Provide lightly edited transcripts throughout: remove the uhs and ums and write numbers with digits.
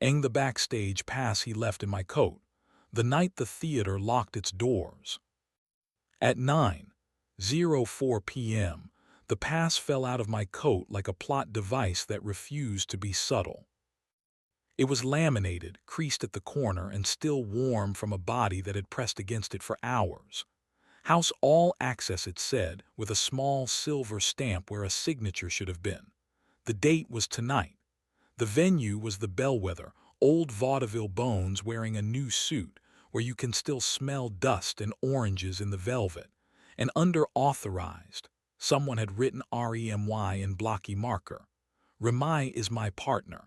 the backstage pass he left in my coat, the night the theater locked its doors. At 9:04 p.m., the pass fell out of my coat like a plot device that refused to be subtle. It was laminated, creased at the corner, and still warm from a body that had pressed against it for hours. House All Access, it said, with a small silver stamp where a signature should have been. The date was tonight. The venue was the Bellwether, old vaudeville bones wearing a new suit, where you can still smell dust and oranges in the velvet. And under authorized, someone had written REMY in blocky marker. Remai is my partner.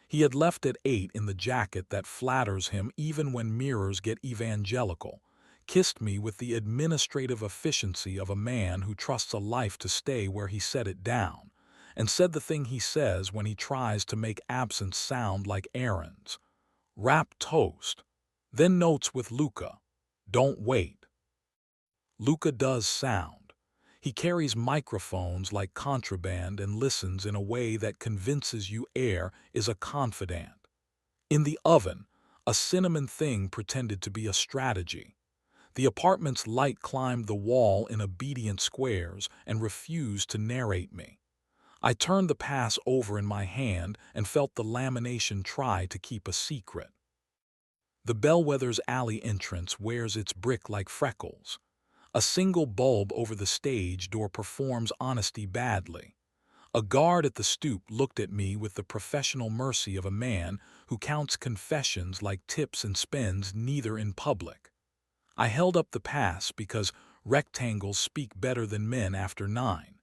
He had left at 8 in the jacket that flatters him even when mirrors get evangelical, kissed me with the administrative efficiency of a man who trusts a life to stay where he set it down, and said the thing he says when he tries to make absence sound like errands. Wrap toast. Then notes with Luca. Don't wait. Luca does sound. He carries microphones like contraband and listens in a way that convinces you air is a confidant. In the oven, a cinnamon thing pretended to be a strategy. The apartment's light climbed the wall in obedient squares and refused to narrate me. I turned the pass over in my hand and felt the lamination try to keep a secret. The Bellwether's alley entrance wears its brick like freckles. A single bulb over the stage door performs honesty badly. A guard at the stoop looked at me with the professional mercy of a man who counts confessions like tips and spends neither in public. I held up the pass because rectangles speak better than men after 9.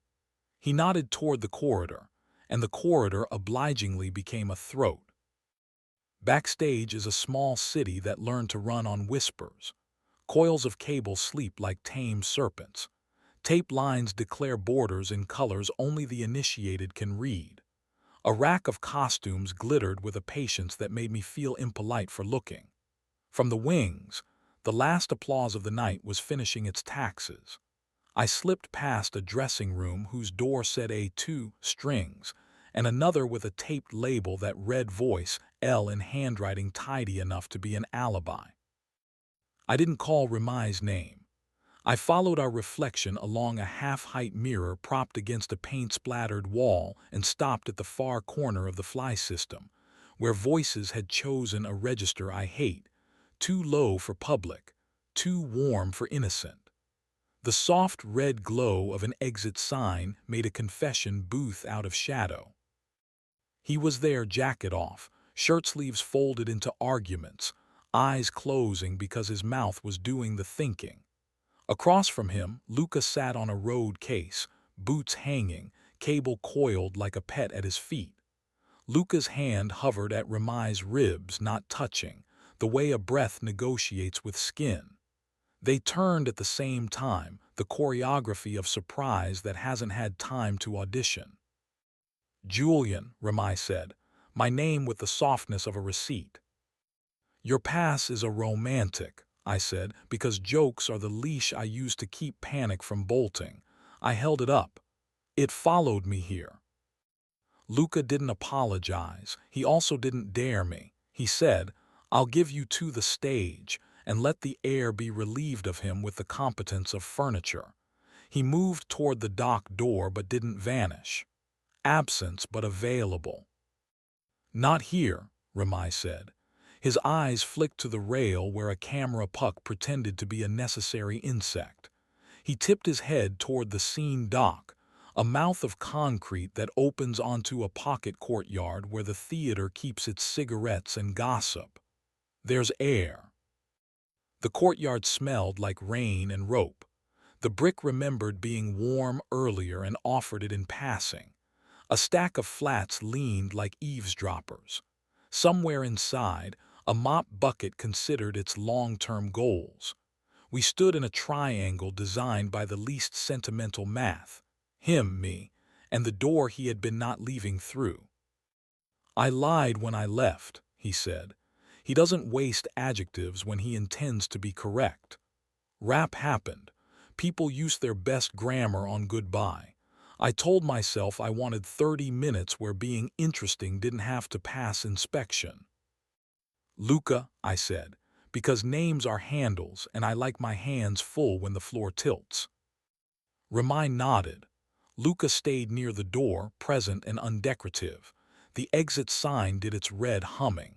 He nodded toward the corridor, and the corridor obligingly became a throat. Backstage is a small city that learned to run on whispers. Coils of cable sleep like tame serpents. Tape lines declare borders in colors only the initiated can read. A rack of costumes glittered with a patience that made me feel impolite for looking. From the wings, the last applause of the night was finishing its taxes. I slipped past a dressing room whose door said A2 strings, and another with a taped label that read voice L in handwriting tidy enough to be an alibi. I didn't call Remai's name. I followed our reflection along a half-height mirror propped against a paint-splattered wall and stopped at the far corner of the fly system, where voices had chosen a register I hate, too low for public, too warm for innocent. The soft red glow of an exit sign made a confession booth out of shadow. He was there, jacket off, shirt sleeves folded into arguments, eyes closing because his mouth was doing the thinking. Across from him, Luca sat on a road case, boots hanging, cable coiled like a pet at his feet. Luca's hand hovered at Remai's ribs, not touching, the way a breath negotiates with skin. They turned at the same time, the choreography of surprise that hasn't had time to audition. Julian, Remai said, my name with the softness of a receipt. Your pass is a romantic, I said, because jokes are the leash I use to keep panic from bolting. I held it up. It followed me here. Luca didn't apologize. He also didn't dare me. He said, I'll give you to the stage, and let the air be relieved of him with the competence of furniture. He moved toward the dock door but didn't vanish. Absence but available. Not here, Remai said. His eyes flicked to the rail where a camera puck pretended to be a necessary insect. He tipped his head toward the scene dock, a mouth of concrete that opens onto a pocket courtyard where the theater keeps its cigarettes and gossip. There's air. The courtyard smelled like rain and rope. The brick remembered being warm earlier and offered it in passing. A stack of flats leaned like eavesdroppers. Somewhere inside, a mop bucket considered its long-term goals. We stood in a triangle designed by the least sentimental math, him, me, and the door he had been not leaving through. I lied when I left, he said. He doesn't waste adjectives when he intends to be correct. Rap happened. People used their best grammar on goodbye. I told myself I wanted 30 minutes where being interesting didn't have to pass inspection. Luca, I said, because names are handles and I like my hands full when the floor tilts. Remind nodded. Luca stayed near the door, present and undecorative. The exit sign did its red humming.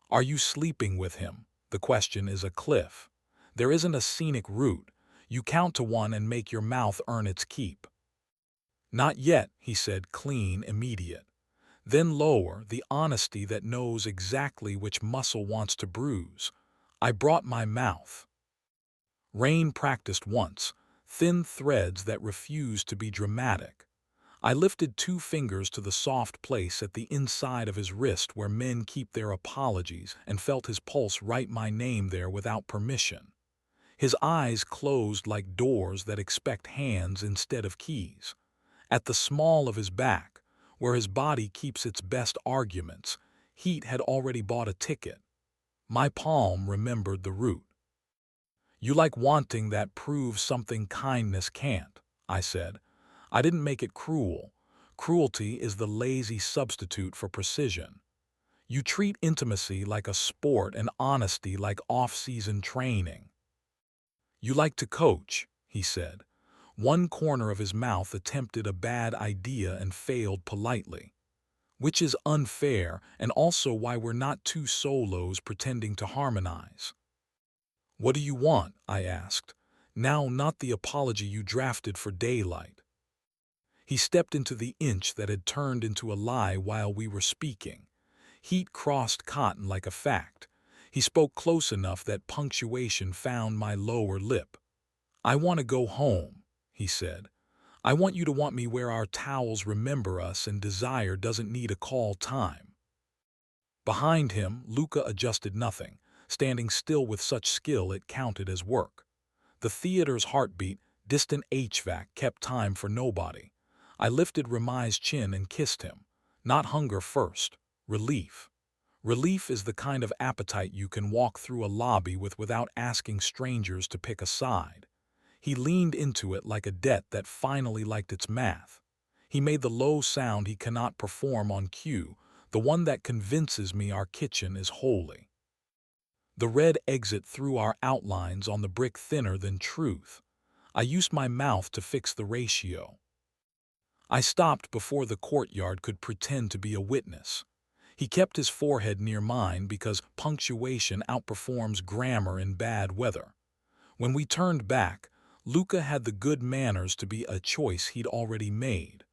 Are you sleeping with him? The question is a cliff. There isn't a scenic route. You count to one and make your mouth earn its keep. Not yet, he said, clean, immediate. Then lower, the honesty that knows exactly which muscle wants to bruise. I brought my mouth. Rain practiced once, thin threads that refused to be dramatic. I lifted 2 fingers to the soft place at the inside of his wrist where men keep their apologies and felt his pulse write my name there without permission. His eyes closed like doors that expect hands instead of keys. At the small of his back, where his body keeps its best arguments, heat had already bought a ticket. My palm remembered the route. You like wanting that proves something kindness can't, I said. I didn't make it cruel. Cruelty is the lazy substitute for precision. You treat intimacy like a sport and honesty like off-season training. You like to coach, he said. One corner of his mouth attempted a bad idea and failed politely. Which is unfair and also why we're not 2 solos pretending to harmonize. What do you want? I asked. Now not the apology you drafted for daylight. He stepped into the inch that had turned into a lie while we were speaking. Heat crossed cotton like a fact. He spoke close enough that punctuation found my lower lip. I want to go home, he said. I want you to want me where our towels remember us and desire doesn't need a call time. Behind him, Luca adjusted nothing, standing still with such skill it counted as work. The theater's heartbeat, distant HVAC, kept time for nobody. I lifted Ramai's chin and kissed him. Not hunger first, relief. Relief is the kind of appetite you can walk through a lobby with without asking strangers to pick a side. He leaned into it like a debt that finally liked its math. He made the low sound he cannot perform on cue, the one that convinces me our kitchen is holy. The red exit threw our outlines on the brick thinner than truth. I used my mouth to fix the ratio. I stopped before the courtyard could pretend to be a witness. He kept his forehead near mine because punctuation outperforms grammar in bad weather. When we turned back, Luca had the good manners to be a choice he'd already made.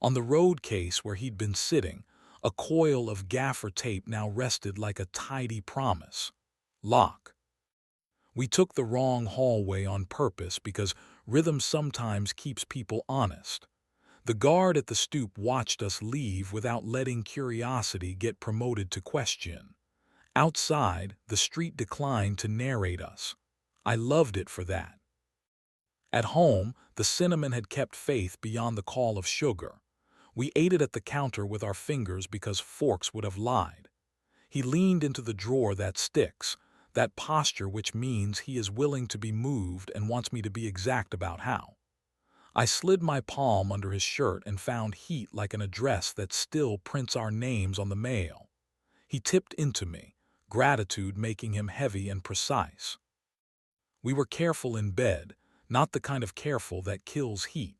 On the road case where he'd been sitting, a coil of gaffer tape now rested like a tidy promise. Lock. We took the wrong hallway on purpose because rhythm sometimes keeps people honest. The guard at the stoop watched us leave without letting curiosity get promoted to question. Outside, the street declined to narrate us. I loved it for that. At home, the cinnamon had kept faith beyond the call of sugar. We ate it at the counter with our fingers because forks would have lied. He leaned into the drawer that sticks, that posture which means he is willing to be moved and wants me to be exact about how. I slid my palm under his shirt and found heat like an address that still prints our names on the mail. He tipped into me, gratitude making him heavy and precise. We were careful in bed, not the kind of careful that kills heat,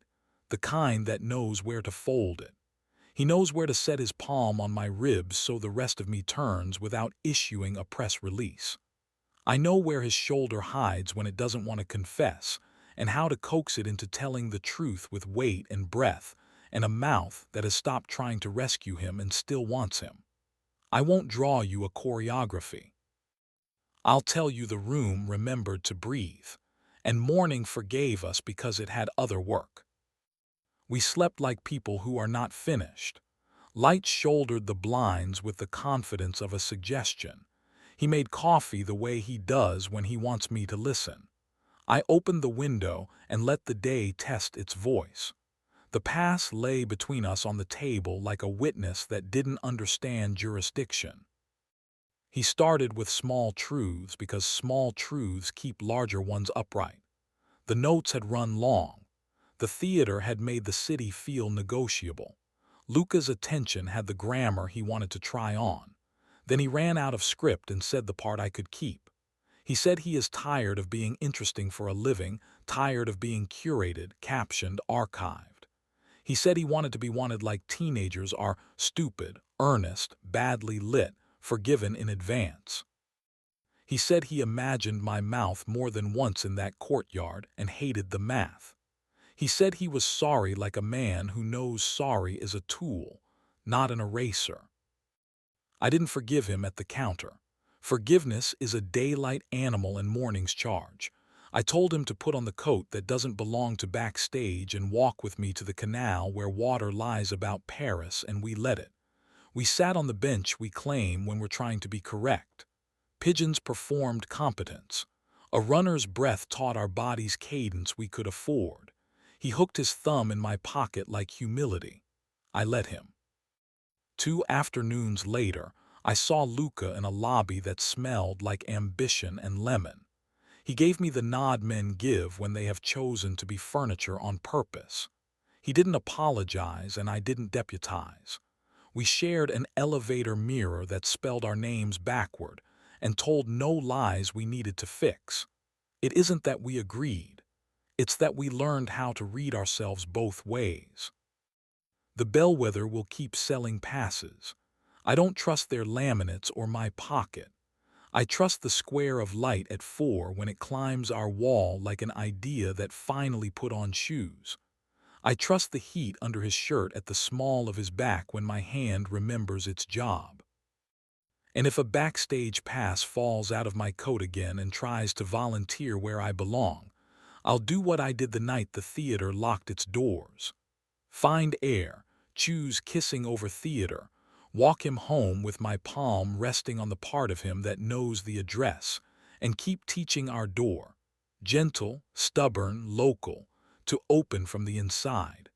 the kind that knows where to fold it. He knows where to set his palm on my ribs so the rest of me turns without issuing a press release. I know where his shoulder hides when it doesn't want to confess, and how to coax it into telling the truth with weight and breath, and a mouth that has stopped trying to rescue him and still wants him. I won't draw you a choreography. I'll tell you the room remembered to breathe, and morning forgave us because it had other work. We slept like people who are not finished. Light shouldered the blinds with the confidence of a suggestion. He made coffee the way he does when he wants me to listen. I opened the window and let the day test its voice. The past lay between us on the table like a witness that didn't understand jurisdiction. He started with small truths because small truths keep larger ones upright. The notes had run long. The theater had made the city feel negotiable. Luca's attention had the grammar he wanted to try on. Then he ran out of script and said the part I could keep. He said he is tired of being interesting for a living, tired of being curated, captioned, archived. He said he wanted to be wanted like teenagers are: stupid, earnest, badly lit, forgiven in advance. He said he imagined my mouth more than once in that courtyard and hated the math. He said he was sorry like a man who knows sorry is a tool, not an eraser. I didn't forgive him at the counter. Forgiveness is a daylight animal and morning's charge. I told him to put on the coat that doesn't belong to Backstage and walk with me to the canal where water lies about Paris, and we let it. We sat on the bench we claim when we're trying to be correct. Pigeons performed competence. A runner's breath taught our bodies cadence we could afford. He hooked his thumb in my pocket like humility. I let him. 2 afternoons later, I saw Luca in a lobby that smelled like ambition and lemon. He gave me the nod men give when they have chosen to be furniture on purpose. He didn't apologize and I didn't deputize. We shared an elevator mirror that spelled our names backward and told no lies we needed to fix. It isn't that we agreed. It's that we learned how to read ourselves both ways. The bellwether will keep selling passes. I don't trust their laminates or my pocket. I trust the square of light at 4 when it climbs our wall like an idea that finally put on shoes. I trust the heat under his shirt at the small of his back when my hand remembers its job. And if a Backstage pass falls out of my coat again and tries to volunteer where I belong, I'll do what I did the night the theater locked its doors. Find air, choose kissing over theater, walk him home with my palm resting on the part of him that knows the address, and keep teaching our door, gentle, stubborn, local, to open from the inside.